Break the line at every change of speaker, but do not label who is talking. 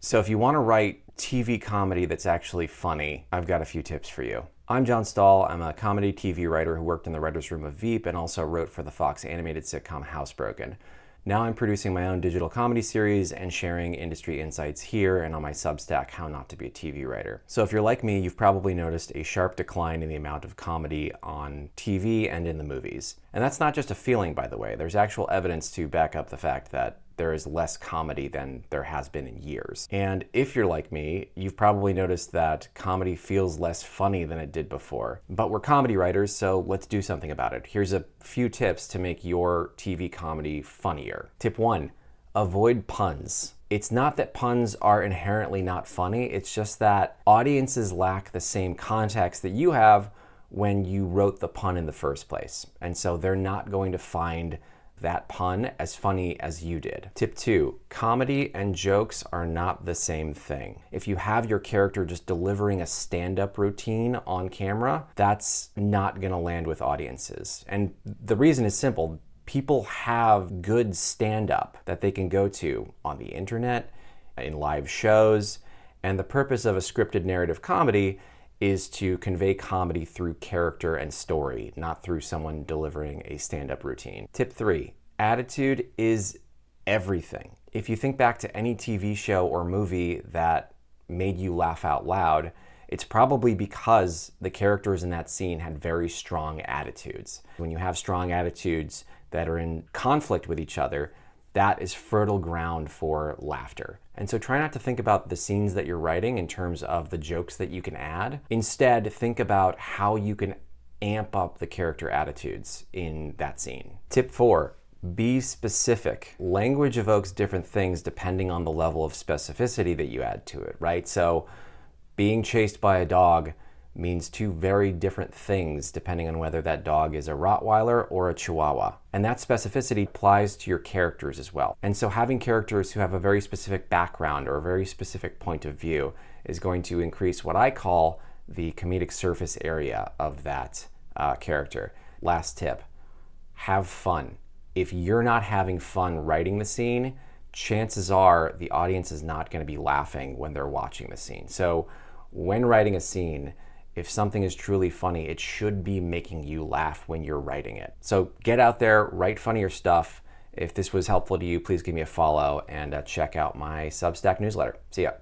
So if you want to write TV comedy that's actually funny, I've got a few tips for you. I'm John Stahl. I'm a comedy TV writer who worked in the writer's room of Veep and also wrote for the Fox animated sitcom Housebroken. Now I'm producing my own digital comedy series and sharing industry insights here and on my Substack, How Not to Be a TV Writer. So if you're like me, you've probably noticed a sharp decline in the amount of comedy on TV and in the movies. And that's not just a feeling, by the way. There's actual evidence to back up the fact that there is less comedy than there has been in years. And if you're like me, you've probably noticed that comedy feels less funny than it did before. But we're comedy writers, so let's do something about it. Here's a few tips to make your TV comedy funnier. Tip 1, avoid puns. It's not that puns are inherently not funny, it's just that audiences lack the same context that you have when you wrote the pun in the first place. And so they're not going to find that pun as funny as you did. Tip 2, comedy and jokes are not the same thing. If you have your character just delivering a stand-up routine on camera, that's not gonna land with audiences. And the reason is simple. People have good stand-up that they can go to on the internet, in live shows, and the purpose of a scripted narrative comedy is to convey comedy through character and story, not through someone delivering a stand-up routine. Tip 3, attitude is everything. If you think back to any TV show or movie that made you laugh out loud, it's probably because the characters in that scene had very strong attitudes. When you have strong attitudes that are in conflict with each other, that is fertile ground for laughter. And so try not to think about the scenes that you're writing in terms of the jokes that you can add. Instead, think about how you can amp up the character attitudes in that scene. Tip 4, be specific. Language evokes different things depending on the level of specificity that you add to it, right? So being chased by a dog means two very different things depending on whether that dog is a Rottweiler or a Chihuahua. And that specificity applies to your characters as well. And so having characters who have a very specific background or a very specific point of view is going to increase what I call the comedic surface area of that character. Last tip, have fun. If you're not having fun writing the scene, chances are the audience is not going to be laughing when they're watching the scene. So when writing a scene, if something is truly funny, it should be making you laugh when you're writing it. So get out there, write funnier stuff. If this was helpful to you, please give me a follow and check out my Substack newsletter. See ya.